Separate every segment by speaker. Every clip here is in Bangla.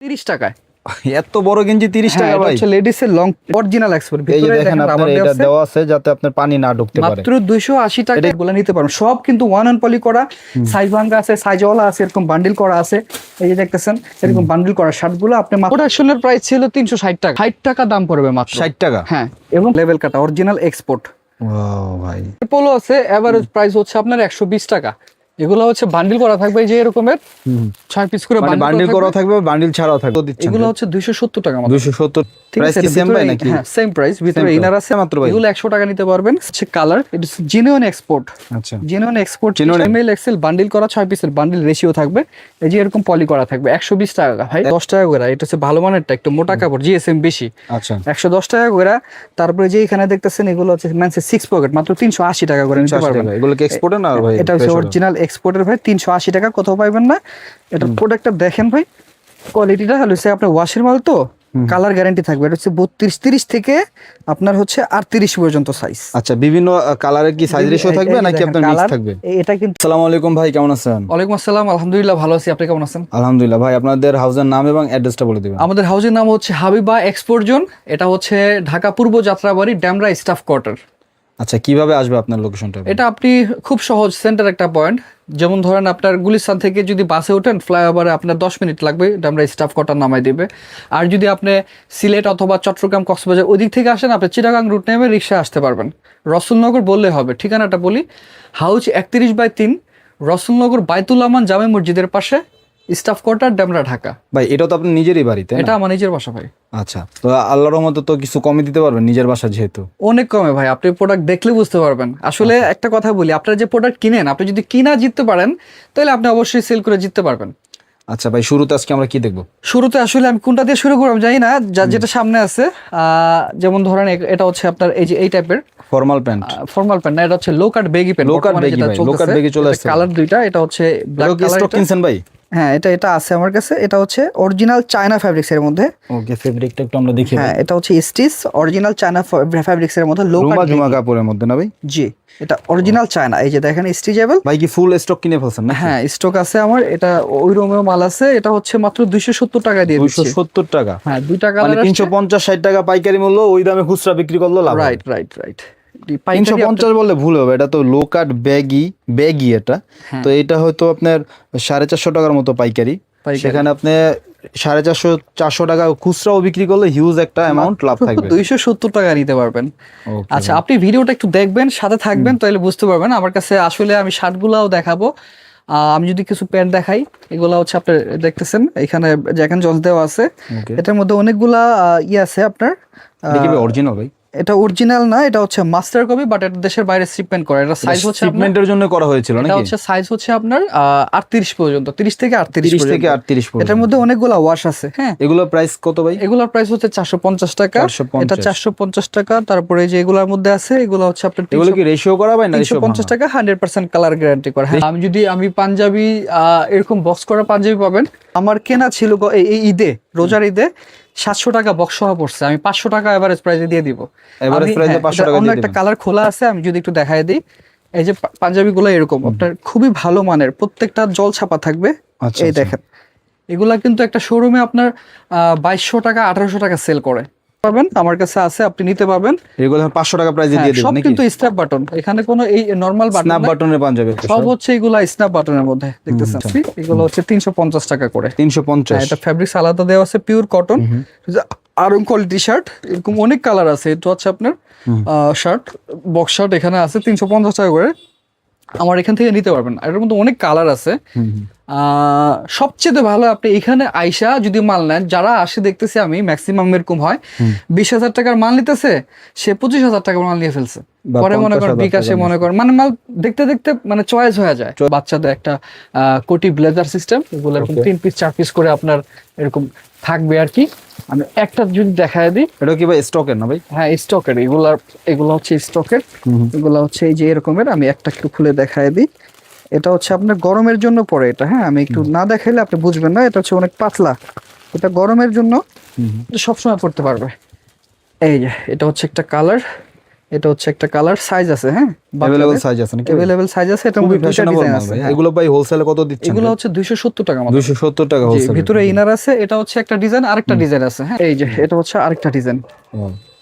Speaker 1: 30 টাকায়।
Speaker 2: এত বড় গেঞ্জি 30 টাকা ভাই?
Speaker 1: এটা লেডিস এর লং অরিজিনাল এক্সপোর্ট।
Speaker 2: এই যে দেখেন আপনার এটা দেওয়া আছে যাতে আপনার পানি না ঢুকতে পারে।
Speaker 1: মাত্র 280 টাকা এগুলো নিতে পারবেন। সব কিন্তু ওয়ান অন পলি করা, সাইজ ভাঙা আছে, সাইজ ওয়ালা আছে, এরকম বান্ডিল করা আছে। এই যে দেখতেছেন এরকম বান্ডিল করা শার্টগুলো আপনি প্রোডাকশনের প্রাইস ছিল 360 টাকা, 60 টাকা দাম পড়বে মাত্র।
Speaker 2: 60 টাকা?
Speaker 1: হ্যাঁ, এবং লেভেল কাটা অরিজিনাল এক্সপোর্ট।
Speaker 2: ওয়াও ভাই।
Speaker 1: পোলো আছে, এভারেজ প্রাইস হচ্ছে আপনার 120 টাকা। এগুলো হচ্ছে বান্ডিল করা থাকবে এই যে এরকমের 6 পিস করে
Speaker 2: বান্ডিল করা থাকবে, বান্ডিল ছাড়াও থাকবে।
Speaker 1: এগুলো হচ্ছে 270 টাকা মাত্র।
Speaker 2: 270 প্রাইস কি সেম ভাই নাকি?
Speaker 1: হ্যাঁ, সেম প্রাইস। ভিতরে ইনার আছে মাত্র ভাই। এগুলো 100 টাকা নিতে পারবেন। হচ্ছে কালার, এটা জেনুইন এক্সপোর্ট।
Speaker 2: আচ্ছা,
Speaker 1: genuine export, M L XL bundle করা 6 পিসের বান্ডিল রেশিও থাকবে। এই যে এরকম পলি করা থাকবে 120 টাকা ভাই। 10 টাকা করে। এটা হচ্ছে ভালো মানেরটা, একটু মোটা কাপড়, জিএসএম বেশি।
Speaker 2: আচ্ছা,
Speaker 1: 110 টাকা করে। তারপরে যে এখানে দেখতেছেন এগুলো হচ্ছে মেন্সের 6 পকেট, মাত্র 380 টাকা করে নিতে পারবেন।
Speaker 2: এগুলো কি এক্সপোর্টের না ভাই?
Speaker 1: এটা হচ্ছে অরিজিনাল এক্সপোর্টের ভাই। 380 টাকা কোথাও পাইবেন না। এটা প্রোডাক্টটা দেখেন ভাই, কোয়ালিটিটা হচ্ছে আপনার ওয়াশের মাল তো, কালার গ্যারান্টি থাকবে। এটা হচ্ছে 32-30 থেকে আপনার হচ্ছে 38 পর্যন্ত সাইজ।
Speaker 2: আচ্ছা, বিভিন্ন কালারের কি সাইজ রেশিও থাকবে নাকি আপনার মিক্স থাকবে?
Speaker 1: এটা কিন্তু।
Speaker 2: আসসালামু আলাইকুম ভাই, কেমন আছেন?
Speaker 1: ওয়ালাইকুম আসসালাম, আলহামদুলিল্লাহ ভালো আছি। আপনি কেমন আছেন?
Speaker 2: আলহামদুলিল্লাহ ভাই। আপনাদের হাউসের নাম এবং অ্যাড্রেসটা বলে দিবেন।
Speaker 1: আমাদের হাউসের নাম হচ্ছে হাবিবা এক্সপোর্ট জোন। এটা হচ্ছে ঢাকা পূর্ব যাত্রাবাড়ি ড্যামরা স্টাফ কোয়ার্টার।
Speaker 2: আচ্ছা, কিভাবে আসবে আপনার লোকেশনটা?
Speaker 1: এটা আপনি খুব সহজ, সেন্টার একটা পয়েন্ট। যেমন ধরেন আপনার গুলিস্তান থেকে যদি বাসে ওঠেন, ফ্লাইওভারে আপনার 10 মিনিট লাগবে, আমরা স্টাফ কোয়ার্টার নামাই দিবে। আর যদি আপনি সিলেট অথবা চট্টগ্রাম, কক্সবাজার ওই দিক থেকে আসেন, আপনি চিটাগাং রুট নেমে রিক্সায় আসতে পারবেন। রসুলনগর বললে হবে। ঠিকানাটা বলি, হাউস 31/3, রসুলনগর বাইতুল আমান জামে মসজিদের পাশে, স্টাফ কোয়ার্টার ড্যামরা, ঢাকা।
Speaker 2: ভাই এটা তো আপনার নিজেরই বাড়িতে?
Speaker 1: এটা আমার নিজের বাসা ভাই।
Speaker 2: আচ্ছা, তো আল্লাহর রহমতে তো কিছু কমে দিতে পারবেন নিজের বাসা যেহেতু?
Speaker 1: অনেক কমে ভাই, আপনি প্রোডাক্ট দেখলে বুঝতে পারবেন। আসলে একটা কথা বলি, আপনারা যে প্রোডাক্ট কিনেন, আপনি যদি কিনা জিততে পারেন তাহলে আপনি অবশ্যই সেল করে জিততে পারবেন।
Speaker 2: আচ্ছা ভাই, শুরুতে আজকে আমরা কি দেখবো?
Speaker 1: শুরুতে আসলে আমি কোনটা দিয়ে শুরু করব জানি না, যেটা সামনে আছে। যেমন ধরেন এটা হচ্ছে আপনার এই যে এই টাইপের
Speaker 2: ফর্মাল প্যান্ট।
Speaker 1: ফর্মাল প্যান্ট না, এটা হচ্ছে লো কাট বেগি প্যান্ট।
Speaker 2: লো কাট বেগি ভাই, লো কাট বেগি চলে আসছে।
Speaker 1: কালার দুইটা, এটা হচ্ছে ব্ল্যাক কালার।
Speaker 2: স্টক কিনছেন ভাই?
Speaker 1: হ্যাঁ, এটা আছে আমার কাছে। এটা হচ্ছে অরিজিনাল চায়না ফ্যাব্রিক্স এর মধ্যে।
Speaker 2: ওকে, ফেব্রিকটা একটু আমরা দেখি।
Speaker 1: হ্যাঁ, এটা হচ্ছে স্টিচ অরিজিনাল চায়না ফ্যাব্রিক্স এর মধ্যে, লো কাট
Speaker 2: জুমা কাপড়ের মধ্যে না ভাই?
Speaker 1: জি, এটা অরিজিনাল চায়না। এই যে দেখেন স্টিচেবল।
Speaker 2: ভাই কি ফুল স্টক কিনে ফেলছেন না?
Speaker 1: হ্যাঁ, স্টক আছে আমার। এটা ওই রকমের মাল আছে। এটা হচ্ছে মাত্র 270 টাকা দিয়ে দিচ্ছি।
Speaker 2: 270 টাকা?
Speaker 1: হ্যাঁ, দুইটা কালার।
Speaker 2: মানে 350-60 টাকা পাইকারি মূল্য, ওই দামে খুচরা বিক্রি করলো লাভ।
Speaker 1: Right right right.
Speaker 2: 350 বললে ভুল হবে, এটা তো লো কাট ব্যাগি এটা। তো এটা হয়তো আপনার 450 টাকার মতো পাইকারি। সেখানে আপনি 450-400 টাকা খুচরাও বিক্রি করলে হিউজ একটা অ্যামাউন্ট লাভ থাকবে।
Speaker 1: 270 টাকা নিতে পারবেন। আচ্ছা, আপনি ভিডিওটা একটু দেখবেন, সাথে থাকবেন, তাহলে বুঝতে পারবেন। আমার কাছে আসলে আমি শার্টগুলাও দেখাবো। আমি যদি কিছু প্যান্ট দেখাই, এগুলা হচ্ছে আপনার দেখতেছেন এখানে জ্যাক এন্ড জন্স দেওয়া আছে। এটার মধ্যে অনেকগুলা আছে আপনার।
Speaker 2: অরিজিনাল ভাই?
Speaker 1: এটা অরিজিনাল না, এটা হচ্ছে মাস্টার কপি, বাট এটা দেশের বাইরে শিপমেন্ট করা। এটা সাইজ হচ্ছে
Speaker 2: শিপমেন্টের জন্য করা হয়েছিল নাকি?
Speaker 1: এটা হচ্ছে সাইজ হচ্ছে আপনার 38 পর্যন্ত, 30 থেকে 38
Speaker 2: পর্যন্ত।
Speaker 1: এটার মধ্যে অনেকগুলা ওয়াশ আছে। হ্যাঁ,
Speaker 2: এগুলোর প্রাইস কত ভাই?
Speaker 1: এগুলোর প্রাইস হচ্ছে 450 টাকা। এটা 450 টাকা। তারপরে যে এগুলোর মধ্যে আছে, এগুলো হচ্ছে আপনার
Speaker 2: এগুলো কি রেশিও করা ভাই না?
Speaker 1: 350 টাকা, 100% কালার গ্যারান্টি করা। হ্যাঁ, আমি পাঞ্জাবি, এরকম বক্স করা পাঞ্জাবি পাবেন। আমার কেনা ছিল এই ঈদে, রোজার ঈদে 700 টাকা বক্স সহ পড়ছে। আমি 500 টাকা এভারেজ প্রাইসে দিয়ে দিব।
Speaker 2: এভারেজ প্রাইসে 500 টাকা দিয়ে দিবেন।
Speaker 1: একটা কালার খোলা আছে, আমি যদি একটু দেখায় দিই। এই যে পাঞ্জাবিগুলো এরকম আপনার খুবই ভালো মানের, প্রত্যেকটা জল ছাপা থাকবে। এই দেখেন, এগুলা কিন্তু একটা শোরুমে আপনার 2200 টাকা 1800 টাকা সেল করে পাবেন। আমার কাছে আছে, আপনি নিতে পারবেন।
Speaker 2: এগুলো 500 টাকা প্রাইসে দিয়ে দিবেন নাকি?
Speaker 1: সব কিন্তু স্ন্যাপ বাটন, এখানে কোনো এই নরমাল বাটন না,
Speaker 2: স্ন্যাপ বাটনের পাঞ্জাবি
Speaker 1: সব হচ্ছে এগুলা স্ন্যাপ বাটনের মধ্যে দেখতেছেন। এগুলো হচ্ছে 350 টাকা করে।
Speaker 2: 350?
Speaker 1: এটা ফ্যাব্রিক্স আলাদা দেওয়া আছে, pure cotton. Aarong quality shirt, এরকম অনেক কালার আছে। এটা হচ্ছে আপনার শার্ট, বক্স শার্ট এখানে আছে 350 টাকা করে। আমার এখান থেকে নিতে পারবেন। এর মধ্যে অনেক কালার আছে। সবচেয়ে ভালো আপনি এখানে আইসা যদি মাল নেন, যারা আসে দেখতেছি আমি ম্যাক্সিমাম এরকম হয়, 20,000 টাকার মাল নিতেছে, সে 25,000 টাকার মাল নিয়ে ফেলছে। পরে মনে করেন বিকাশে মনে করেন মানে মাল দেখতে দেখতে মানে চয়েস হয়ে যায়। বাচ্চাদের একটা কোটি ব্লেজার সিস্টেম, এগুলো এরকম 3 পিস 4 পিস করে আপনার এরকম থাকবে আর কি। আমি একটা যদি দেখায় দিই।
Speaker 2: এটা কি ভাই স্টকের না ভাই?
Speaker 1: হ্যাঁ, স্টকের। এগুলো হচ্ছে স্টকের। এগুলো হচ্ছে এই যে এরকমের। আমি একটা একটু খুলে দেখায় দিই। এটা হচ্ছে আপনার গরমের জন্য পরে এটা। হ্যাঁ, আমি একটু না দেখাইলে আপনি বুঝবেন না। এটা হচ্ছে অনেক পাতলা, এটা গরমের জন্য সবসময় পড়তে পারবে। এই যে এটা হচ্ছে একটা কালার, এটা হচ্ছে একটা কালার, সাইজ আছে, হ্যাঁ
Speaker 2: अवेलेबल সাইজ আছে নাকি?
Speaker 1: अवेलेबल সাইজ আছে, এটা
Speaker 2: খুবই
Speaker 1: মধ্যে দুইটা
Speaker 2: ফ্যাশনেবল
Speaker 1: ডিজাইন
Speaker 2: মাল
Speaker 1: আছে।
Speaker 2: ভাই।
Speaker 1: হ্যাঁ।
Speaker 2: এগুলো ভাই হোলসেলে কত দিচ্ছেন?
Speaker 1: এগুলো হচ্ছে 270 টাকা মতো।
Speaker 2: 270 টাকা
Speaker 1: জি,
Speaker 2: হোলসেল।
Speaker 1: ভিতরে ইনার আছে, এটা হচ্ছে একটা ডিজাইন, আরেকটা ডিজাইন আছে, হ্যাঁ এই যে এটা হচ্ছে আরেকটা ডিজাইন।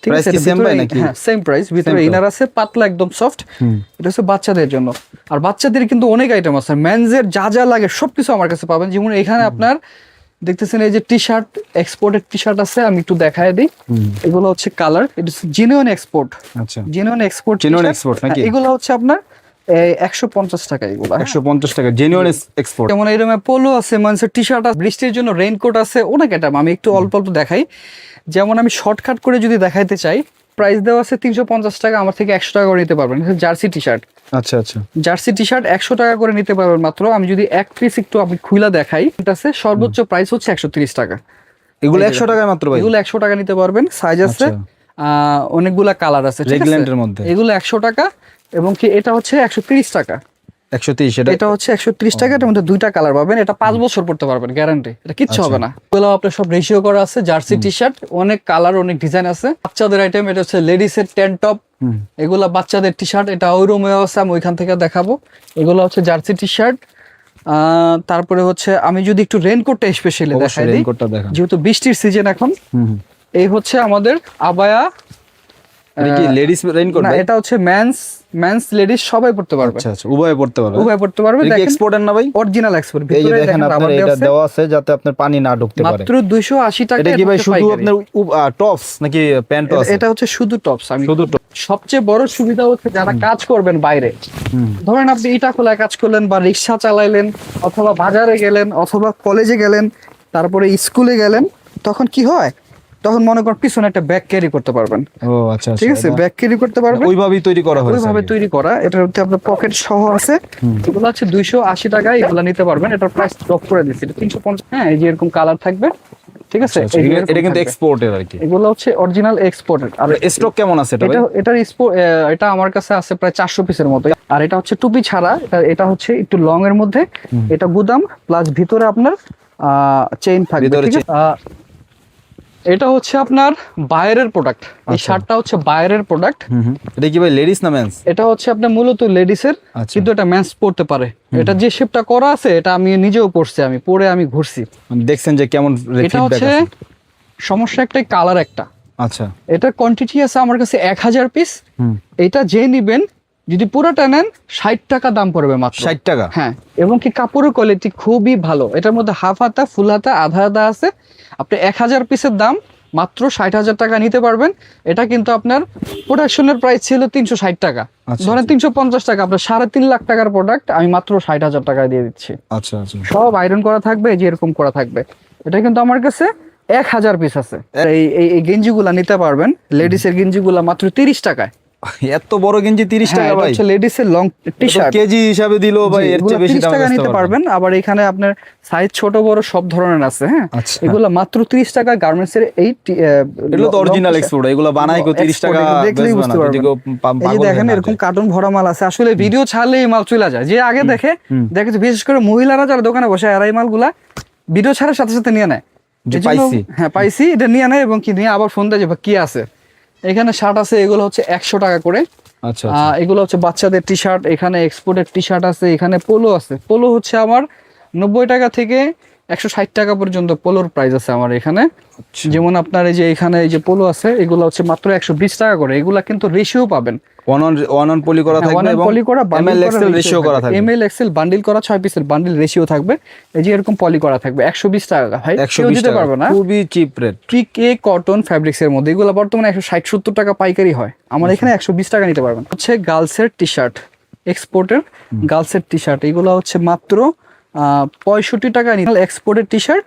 Speaker 1: ঠিক
Speaker 2: প্রাইস
Speaker 1: আছে,
Speaker 2: কি
Speaker 1: এটা
Speaker 2: সেম
Speaker 1: ভিতরে-
Speaker 2: ভাই নাকি?
Speaker 1: হ্যাঁ সেম প্রাইস, ভিতরে ইনার আছে পাতলা একদম সফট। এটা হচ্ছে বাচ্চাদের জন্য। আর বাচ্চাদের কিন্তু অনেক আইটেম আছে, মেনজের যা যা লাগে সবকিছু আমার কাছে পাবেন। যেমন এখানে আপনার দেখতেছেন এই যে T shirt, exported T shirt আছে, আমি একটু দেখায় দিই। এগুলো হচ্ছে কালার, এটা জেনুইন এক্সপোর্ট,
Speaker 2: আচ্ছা
Speaker 1: জেনুইন এক্সপোর্ট,
Speaker 2: Genuine export নাকি?
Speaker 1: এগুলো হচ্ছে আপনার 150 টাকা এগুলো।
Speaker 2: 150 টাকা জেনুইন এক্সপোর্ট।
Speaker 1: যেমন এরকম পোলো আছে, মানুষের টি শার্ট আছে, বৃষ্টির জন্য রেইনকোট আছে, অনেক আইটেম। আমি একটু অল্প অল্প দেখাই। যেমন আমি শর্টকাট করে যদি দেখাইতে চাই, প্রাইস দেওয়া আছে 350 টাকা, আমার থেকে 100 টাকা করে নিতে পারবেন। জার্সি টি শার্ট,
Speaker 2: আচ্ছা আচ্ছা
Speaker 1: জার্সি টি শার্ট 100 টাকা করে নিতে পারবেন মাত্র। আমি যদি এক পিস একটু আমি খুইলা দেখাই, এটা আছে সর্বোচ্চ প্রাইস হচ্ছে 130 টাকা।
Speaker 2: এগুলো 100 টাকায় মাত্র ভাই?
Speaker 1: এগুলো 100 টাকা নিতে পারবেন, সাইজ আছে,
Speaker 2: আচ্ছা।
Speaker 1: অনেকগুলা কালার আছে, ঠিক আছে।
Speaker 2: রেগল্যান্ডের মধ্যে
Speaker 1: এগুলো 100 টাকা, এবং কি এটা হচ্ছে 130 টাকা।
Speaker 2: 130 এটা
Speaker 1: এটা হচ্ছে 130 টাকা, এটার মধ্যে দুইটা কালার পাবেন, এটা 5 বছর পড়তে পারবেন, গ্যারান্টি, এটা কিচ্ছু হবে না। এগুলো আপনার সব রেশিও করা আছে, জার্সি টি শার্ট, অনেক কালার, অনেক ডিজাইন আছে। বাচ্চাদের আইটেম, এটা হচ্ছে লেডিস এর টেন টপ, এগুলা বাচ্চাদের টি শার্ট, এটা ওই রুমে আছে, আমি ওইখান থেকে দেখাবো। এগুলো হচ্ছে জার্সি টি শার্ট। তারপরে হচ্ছে আমি যদি একটু রেনকোটটা স্পেশালি দেখাই দিই,
Speaker 2: রেইনকোটটা দেখান।
Speaker 1: যেহেতু বৃষ্টির সিজন এখন, এই হচ্ছে আমাদের আবায়া।
Speaker 2: এটা কি লেডিস রেইনকোট
Speaker 1: না,
Speaker 2: ভাই?
Speaker 1: এটা হচ্ছে মেন্স লেডিস সবাই পড়তে পারবে,
Speaker 2: আচ্ছা আচ্ছা, উভয়ে পড়তে পারবে।
Speaker 1: উভয় পড়তে পারবে।
Speaker 2: এটা কি
Speaker 1: দেখেন
Speaker 2: এক্সপোর্টার না ভাই?
Speaker 1: অরিজিনাল এক্সপোর্ট,
Speaker 2: এই যে
Speaker 1: ভিতরে
Speaker 2: দেখেন
Speaker 1: দেখেন
Speaker 2: আপনার
Speaker 1: রাবার
Speaker 2: এটা
Speaker 1: আছে,
Speaker 2: দেওয়া আছে যাতে আপনার পানি না ঢুকতে পারে।
Speaker 1: মাত্র 280 টাকা।
Speaker 2: এটা কি ভাই শুধু আপনার টপস নাকি প্যান্টও আছে?
Speaker 1: এটা হচ্ছে শুধু টপস। আমি
Speaker 2: শুধু top?
Speaker 1: সবচেয়ে বড় সুবিধা হচ্ছে যারা কাজ করবেন বাইরে, ধরেন আপনি ইটা খোলায় কাজ করলেন, বা রিক্সা চালাইলেন, অথবা বাজারে গেলেন, অথবা কলেজে গেলেন, তারপরে স্কুলে গেলেন, তখন কি হয়, তখন মনে করেন পিছনে একটা ব্যাগ ক্যারি করতে পারবেন।
Speaker 2: ও আচ্ছা
Speaker 1: ঠিক আছে, ব্যাগ ক্যারি করতে পারবেন,
Speaker 2: ওইভাবেই তৈরি করা হয়েছে।
Speaker 1: ওইভাবে তৈরি করা। এটার মধ্যে আপনার পকেট সহ আছে। এগুলো হচ্ছে 280 টাকায় এগুলো নিতে পারবেন। এটার প্রাইস ড্রপ করে দিচ্ছি, এটা 350। হ্যাঁ, এই যে এরকম কালার থাকবে, ঠিক আছে।
Speaker 2: আচ্ছা,
Speaker 1: এই যে এরকম
Speaker 2: এটা কিন্তু
Speaker 1: থাকবে।
Speaker 2: এক্সপোর্টের আর কি।
Speaker 1: এগুলো হচ্ছে অরিজিনাল এক্সপোর্টেড। আর
Speaker 2: স্টক কেমন আছে এটা ভাই?
Speaker 1: এটার এটা আমার কাছে আছে প্রায় 400 পিসের মতো। আর এটা হচ্ছে টুপি ছাড়া, এটা হচ্ছে একটু লং এর মধ্যে, এটা গুদাম প্লাস ভিতরে আপনার চেইন থাকবে,
Speaker 2: ভিতরে
Speaker 1: ঠিক আছে। এটা হচ্ছে আপনার বাইরের প্রোডাক্ট, এই শার্টটা হচ্ছে বাইরের প্রোডাক্ট।
Speaker 2: এটা কি ভাই লেডিস না মেন্স?
Speaker 1: এটা হচ্ছে আপনার মূলত লেডিসের,
Speaker 2: আচ্ছা।
Speaker 1: কিন্তু এটা মেন্স পড়তে পারে। এটা যে শেপটা করা আছে, এটা আমি নিজেও পড়ছি, আমি পরে আমি ঘুরছি।
Speaker 2: মানে দেখছেন যে কেমন
Speaker 1: এটা
Speaker 2: ফিডব্যাক
Speaker 1: হচ্ছে
Speaker 2: আছে?
Speaker 1: সমস্যা একটাই, কালার একটা।
Speaker 2: আচ্ছা
Speaker 1: এটার কোয়ান্টিটি আছে আমার কাছে 1000 পিস। এটা যে নিবেন, যদি পুরোটা নেন 60 টাকা দাম পড়বে মাত্র।
Speaker 2: 60 টাকা?
Speaker 1: হ্যাঁ, এবং কি কাপড়ের কোয়ালিটি খুবই ভালো। এটার মধ্যে হাফ হাতা, ফুল হাতা, আধা হাতা আছে। আপনি 1000 পিসের দাম মাত্র 60,000 টাকা নিতে পারবেন। এটা কিন্তু আপনার প্রোডাকশনের প্রাইস ছিল 360 টাকা,
Speaker 2: আচ্ছা,
Speaker 1: ধরেন 350 টাকা, আপনার 3.5 লাখ টাকার প্রোডাক্ট আমি মাত্র 60,000 টাকায় দিয়ে দিচ্ছি।
Speaker 2: আচ্ছা আচ্ছা।
Speaker 1: সব আয়রন করা থাকবে, এই যে এরকম করা থাকবে। এটা কিন্তু আমার কাছে 1000 পিস আছে। এই গেঞ্জিগুলা নিতে পারবেন, লেডিসের গেঞ্জিগুলা মাত্র 30 টাকায়।
Speaker 2: এত বড় গেঞ্জি 30 টাকা ভাই?
Speaker 1: লেডিসের লং টি শার্ট
Speaker 2: কেজি হিসাবে দিলো ভাই, এর চেয়ে বেশি
Speaker 1: 30
Speaker 2: দাম
Speaker 1: টাকা নিতে পারবেন। আবার এখানে আপনার সাইজ ছোট বড় সব ধরনের আছে। হ্যাঁ,
Speaker 2: আচ্ছা।
Speaker 1: এগুলো মাত্র 30 টাকা। গার্মেন্টস এর এই
Speaker 2: এগুলো তো অরিজিনাল এক্সপোর্ট, এগুলো বানাই কো 30 টাকা
Speaker 1: দেখলেই
Speaker 2: বেচবে না,
Speaker 1: বুঝতে পারবেন।
Speaker 2: যদি কেউ
Speaker 1: এই যে দেখেন এরকম কার্টুন ভরা মাল আছে। আসলে ভিডিও ছাড়লে এই মাল চলে যায়, যে আগে দেখে বিশেষ করে মহিলারা যারা দোকানে বসে, আর এই মালগুলা ভিডিও ছাড়ার সাথে সাথে নিয়ে নেয়।
Speaker 2: যে
Speaker 1: এজন্য-
Speaker 2: পাইছি।
Speaker 1: হ্যাঁ পাইছি, এটা নিয়ে নেয়, এবং কি নিয়ে আবার ফোন দেয় যে কি আছে। এখানে শার্ট আছে, এগুলো হচ্ছে 100 টাকা করে।
Speaker 2: আচ্ছা
Speaker 1: এগুলো হচ্ছে বাচ্চাদের টি শার্ট, এখানে এক্সপোর্টের টি শার্ট আছে, এখানে পোলো আছে। পোলো হচ্ছে আমার 90 টাকা থেকে 160 টাকা পর্যন্ত পোলোর প্রাইস আছে আমার এখানে। যেমন আপনার এই যে এখানে এই যে পোলো আছে, এগুলো হচ্ছে মাত্র 120 টাকা করে। এগুলা কিন্তু রেশিও পাবেন,
Speaker 2: ওয়ান অন পলি করা থাকবে এবং
Speaker 1: পলি করা,
Speaker 2: এমএল এক্সেল রেশিও করা থাকবে।
Speaker 1: এমএল এক্সেল বান্ডিল করা 6 পিসের বান্ডিল রেশিও থাকবে। এই যে এরকম পলি করা থাকবে, 120 টাকা ভাই, কেউ
Speaker 2: 120
Speaker 1: দিতে
Speaker 2: টাকা,
Speaker 1: পারবে না।
Speaker 2: খুবই cheap rate.
Speaker 1: PK cotton fabrics এর মধ্যে এগুলো বর্তমানে 160-70 টাকা পাইকারি হয়, আমার এখানে 120 টাকা নিতে পারবেন। হচ্ছে গার্লসের টি শার্ট, এক্সপোর্টের গার্লসের টি শার্ট, এগুলো হচ্ছে মাত্র 65 টাকা। এক্সপোর্টের টি শার্ট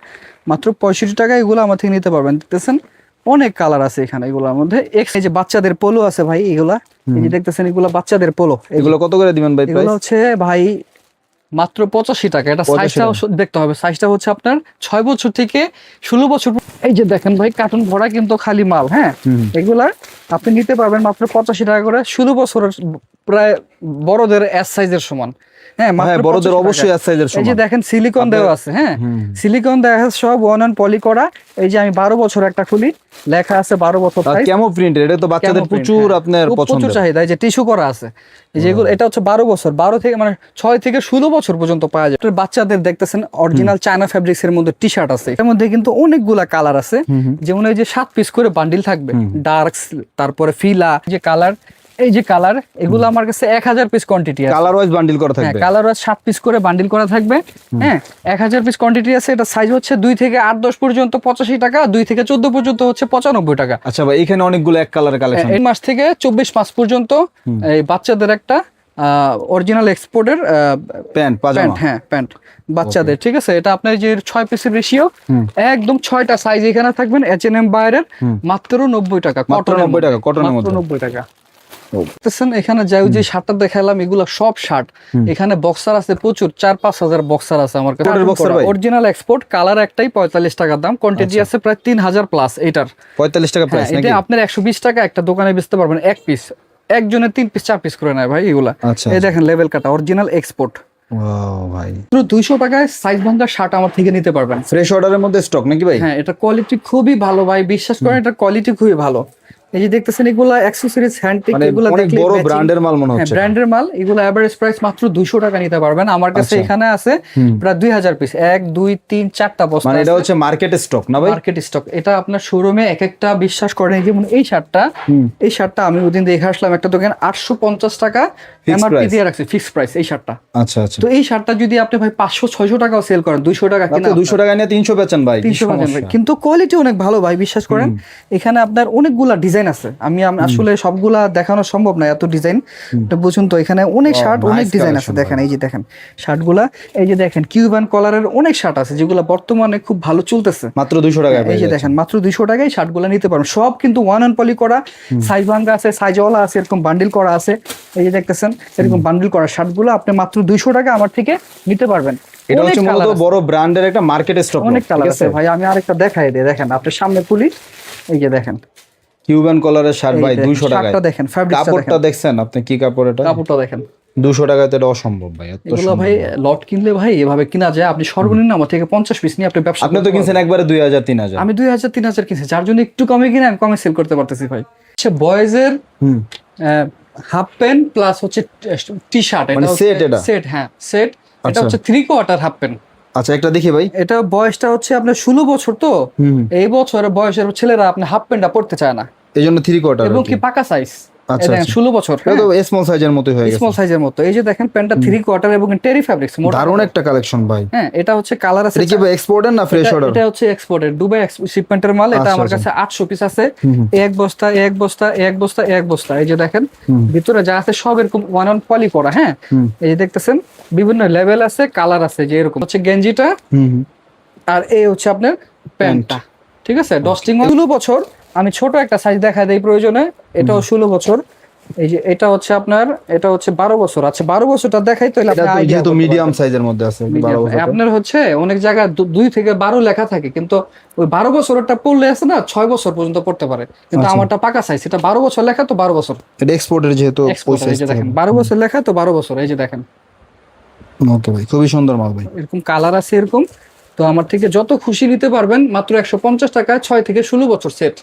Speaker 1: মাত্র 65 টাকা, এগুলো আমার থেকে নিতে পারবেন। দেখতেছেন অনেক কালার আছে এখানে এগুলোর মধ্যে। এই যে বাচ্চাদের পোলো আছে ভাই, এগুলা এই যে দেখতেছেন, এগুলো বাচ্চাদের পোলো।
Speaker 2: এগুলো কত করে দিবেন ভাই?
Speaker 1: এগুলো হচ্ছে ভাই মাত্র 85 টাকা। এটা
Speaker 2: 85
Speaker 1: সাইজটা দেখতে হবে, সাইজটা হচ্ছে আপনার 6 বছর থেকে 16 বছর। এই যে দেখেন ভাই, কার্টুন ভরা কিন্তু খালি মাল। হ্যাঁ, এগুলা আপনি নিতে পারবেন মাত্র 85 টাকা করে। 16 বছরের প্রায় বড়দের এস সাইজের সমান। হ্যাঁ
Speaker 2: হ্যাঁ,
Speaker 1: মাত্র
Speaker 2: বড়দের
Speaker 1: 85
Speaker 2: অবশ্যই
Speaker 1: টাকা।
Speaker 2: এক সাইজের
Speaker 1: এই যে
Speaker 2: সমান।
Speaker 1: দেখেন সিলিকন দেওয়া আছে, হ্যাঁ সিলিকন দেওয়া আছে সব ওয়ান অন পলি করা। এই যে আমি 12 বছর একটা খুলি, লেখা আছে 12 বছর সাইজ।
Speaker 2: ক্যামো প্রিন্টের, এটা তো বাচ্চাদের
Speaker 1: Camel print,
Speaker 2: প্রচুর
Speaker 1: হ্যাঁ।
Speaker 2: আপনার
Speaker 1: খুব প্রচুর
Speaker 2: পছন্দের।
Speaker 1: চাহিদা। এই যে টিস্যু করা আছে, এই যেগুলো এটা হচ্ছে 12 বছর, 12 থেকে মানে 6 থেকে 16 বছর পর্যন্ত পাওয়া যায়। এটার বাচ্চাদের দেখতেছেন অরিজিনাল চায়না ফ্যাব্রিক্স এর মধ্যে টি শার্ট আছে, এর মধ্যে কিন্তু অনেকগুলা কালার আছে, যেমন এই যে 7 পিস করে বান্ডিল থাকবে, ডার্ক, তারপরে ফিলা, যে কালার, এই যে কালার, এগুলো আমার কাছে 1000 পিস কোয়ান্টিটি আছে।
Speaker 2: কালার ওয়াইজ বান্ডিল করা
Speaker 1: হ্যাঁ
Speaker 2: থাকবে।
Speaker 1: কালার ওয়াইজ 7 পিস করে বান্ডিল করা থাকবে, হ্যাঁ 1000 পিস কোয়ান্টিটি আছে। এটা সাইজ হচ্ছে 2 থেকে 8-10 পর্যন্ত 85 টাকা, 2 থেকে 14 পর্যন্ত হচ্ছে 95 টাকা।
Speaker 2: আচ্ছা ভাই, এখানে অনেকগুলো এক কালারের কালেকশন।
Speaker 1: এই মাস থেকে 24 মাস পর্যন্ত এই বাচ্চাদের একটা অরিজিনাল এক্সপোর্টের
Speaker 2: প্যান্ট পাজামা।
Speaker 1: প্যান্ট, হ্যাঁ প্যান্ট বাচ্চাদের, ঠিক আছে। এটা আপনার যে 6 পিসের রেশিও, একদম 6টা সাইজ এখানে থাকবেন। H&M বাইরের মাত্র 90 টাকা,
Speaker 2: মাত্র 90 টাকা, কটনের মধ্যে।
Speaker 1: 90 টাকা। দেখতেছেন এখানে যাই যে শার্টটা দেখালাম, এগুলো সব শার্ট। এখানে বক্সার আছে প্রচুর, 4-5 হাজার বক্সার আছে আমার কাছে।
Speaker 2: boxer ভাই?
Speaker 1: অরিজিনাল এক্সপোর্ট, কালার একটাই, 45 টাকা দাম, কোয়ান্টিটি আছে প্রায় 3000 প্লাস এটার।
Speaker 2: 45 টাকা প্রাইস
Speaker 1: হ্যাঁ,
Speaker 2: নাকি?
Speaker 1: এটা আপনার 120 টাকা একটা দোকানে বেচতে পারবেন এক পিস, একজনের 3 পিস 4 পিস করে নেয় ভাই এগুলা।
Speaker 2: আচ্ছা,
Speaker 1: এই দেখেন লেভেল কাটা অরিজিনাল এক্সপোর্ট,
Speaker 2: ওয়াও ভাই,
Speaker 1: পুরো 200 টাকায় সাইজ ভাঙা শার্ট আমার থেকে নিতে পারবেন।
Speaker 2: ফ্রেশ অর্ডারের মধ্যে স্টক নাকি ভাই?
Speaker 1: হ্যাঁ এটা কোয়ালিটি খুবই ভালো ভাই, বিশ্বাস করেন এটা কোয়ালিটি খুবই ভালো। এই যে দেখতেছেন এগুলা অ্যাকসেসরিজ, হ্যান্ডটেক,
Speaker 2: মানে
Speaker 1: এগুলা
Speaker 2: অনেক
Speaker 1: দেখলে
Speaker 2: বড় ব্র্যান্ডের মাল মনে হচ্ছে।
Speaker 1: ব্র্যান্ডের মাল। এগুলো এভারেজ প্রাইস মাত্র 200 টাকা নিতে পারবেন। আমার কাছে
Speaker 2: আচ্ছা।
Speaker 1: এখানে আছে প্রায় 2000 পিস, 1 2 3 4টা বস্তা
Speaker 2: মানে এটা
Speaker 1: আছে।
Speaker 2: হচ্ছে মার্কেট স্টক না ভাই?
Speaker 1: Market stock. এটা আপনার শোরুমে এক একটা, বিশ্বাস করেন যেমন এই শার্টটা আমি ওদিন দেখে আসলাম একটা দোকান, 850 টাকা এমআরপি
Speaker 2: price?
Speaker 1: দিয়ে রাখছে, ফিক্স প্রাইস এই শার্টটা।
Speaker 2: আচ্ছা আচ্ছা।
Speaker 1: তো এই শার্টটা যদি আপনি ভাই 500-600 টাকাও সেল করেন, 200 টাকা কিনা,
Speaker 2: আপনি 200 টাকা নিয়ে 300 বেচেন ভাই, কি
Speaker 1: 300 টাকা
Speaker 2: সমস্যা?
Speaker 1: কিন্তু কোয়ালিটি অনেক ভালো ভাই, বিশ্বাস করেন। এখানে আপনার অনেকগুলা ডিজাইন আছে, আমি আসলে সবগুলা দেখানো সম্ভব না, এত ডিজাইন, এটা বুঝুন তো। এখানে অনেক শার্ট, অনেক
Speaker 2: nice
Speaker 1: ডিজাইন আছে,
Speaker 2: collection
Speaker 1: দেখেন এই যে দেখেন শার্টগুলা, এই যে দেখেন কিউবান কলারের অনেক শার্ট আছে যেগুলো বর্তমানে খুব ভালো চলতেছে।
Speaker 2: মাত্র 200 টাকা
Speaker 1: এই যে দেখেন মাত্র 200 টাকায় শার্টগুলো নিতে পারবেন। সব কিন্তু ওয়ান অন পলি করা, সাইজ ভাঙ্গা আছে, সাইজওয়ালা আছে, এরকম বান্ডিল করা আছে। এই যে দেখতেছেন এরকম বান্ডিল করা শার্টগুলো আপনি মাত্র 200 টাকা আমার থেকে নিতে পারবেন।
Speaker 2: এটা
Speaker 1: অনেক
Speaker 2: হচ্ছে
Speaker 1: colour
Speaker 2: মূলত
Speaker 1: আছে,
Speaker 2: বড় ব্র্যান্ডের একটা মার্কেট স্টক।
Speaker 1: অনেক কালার আছে ভাই। আমি আরেকটা দেখাই দিই, দেখেন আপনার সামনে খুলি, এই যে দেখেন
Speaker 2: কিউবান কলারের শার্ট
Speaker 1: এই
Speaker 2: ভাই
Speaker 1: দেখেন,
Speaker 2: 200 টাকায়।
Speaker 1: শার্টটা দেখেন, ফ্যাব্রিকটা
Speaker 2: কাপড়টা
Speaker 1: দেখেন,
Speaker 2: দেখছেন আপনি, কি কাপড় এটা?
Speaker 1: কাপড়টা দেখেন।
Speaker 2: 200 টাকায় তো এটা অসম্ভব ভাই, এত
Speaker 1: এগুলো
Speaker 2: সুন্দর।
Speaker 1: ভাই লট কিনলে ভাই এভাবে কিনা যায়। আপনি সর্বনিম্ন আমার থেকে 50 পিস নিয়ে আপনি ব্যবসা
Speaker 2: আপনি তো
Speaker 1: করতে
Speaker 2: কিনছেন একবারে 2000 3000।
Speaker 1: পারবেন। আমি 2000-3000 কিনছি, যার জন্য একটু কমে কিনে আমি কমে সেল করতে পারতেছি ভাই। আচ্ছা বয়েজের হাফ প্যান্ট প্লাস হচ্ছে টি শার্ট,
Speaker 2: মানে set এটা?
Speaker 1: সেট, হ্যাঁ সেট। এটা
Speaker 2: আচ্ছা।
Speaker 1: হচ্ছে 3/4 হাফ প্যান্ট।
Speaker 2: আচ্ছা একটা দেখি ভাই।
Speaker 1: এটা বয়সটা হচ্ছে আপনার 16 বছর, তো এই বছরের বয়সের ছেলেরা আপনি হাফ প্যান্টটা পড়তে চায় না,
Speaker 2: এইজন্য 3/4
Speaker 1: এবং কি পাকা সাইজ।
Speaker 2: আচ্ছা, আচ্ছা।
Speaker 1: 16 বছর,
Speaker 2: এটা তো স্মল সাইজের মতোই হয়ে গেছে।
Speaker 1: স্মল সাইজের মতো। এই যে দেখেন প্যান্টটা 3/4 এবং টেরি ফ্যাব্রিক্স,
Speaker 2: দারুণ একটা কালেকশন ভাই।
Speaker 1: হ্যাঁ এটা হচ্ছে কালার আছে।
Speaker 2: এটা কি ভাই এক্সপোর্টের না ফ্রেশ অর্ডার?
Speaker 1: এটা হচ্ছে এক্সপোর্টের, দুবাই শিপমেন্টের মাল। এটা
Speaker 2: আচ্ছা,
Speaker 1: আমার
Speaker 2: আচ্ছা।
Speaker 1: কাছে 800 পিস আছে, এক বস্তা এক বস্তা এক বস্তা এক বস্তা। এই যে দেখেন ভিতরে যা আছে সব এরকম ওয়ান অন পলি করা। হ্যাঁ এই যে দেখতেছেন বিভিন্ন লেভেল আছে, কালার আছে, যে এরকম হচ্ছে গেঞ্জিটা, আর এই হচ্ছে আপনার প্যান্টটা, ঠিক আছে। ডস্টিং 16 বছর। আমি ছোট একটা সাইজ দেখা দেই প্রয়োজনে, এটাও 16 বছর। এই যে এটা হচ্ছে আপনার, এটা হচ্ছে 12 বছর। আচ্ছা 12 বছরটা দেখাই তো,
Speaker 2: এটা তো যেহেতু মিডিয়াম সাইজের মধ্যে আছে 12 বছর।
Speaker 1: আপনার হচ্ছে অনেক জায়গায় 2 থেকে 12 লেখা থাকে, কিন্তু ওই 12 বছরটা পড়লে আছে না 6 বছর পর্যন্ত পড়তে পারে, কিন্তু আমারটা পাকা সাইজ, এটা 12 বছর লেখা, তো 12 বছর
Speaker 2: এটা এক্সপোর্টের যেহেতু ওই
Speaker 1: Export, এই
Speaker 2: সাইজ
Speaker 1: যে দেখেন 12 বছর লেখা, তো 12 বছর। এই যে দেখেন
Speaker 2: ওকে ভাই, খুবই সুন্দর মাল ভাই।
Speaker 1: এরকম কালার আছে এরকম। তো আমার থেকে যত খুশি নিতে পারবেন, মাত্র 150 টাকায় 6 থেকে 16 বছর সেট।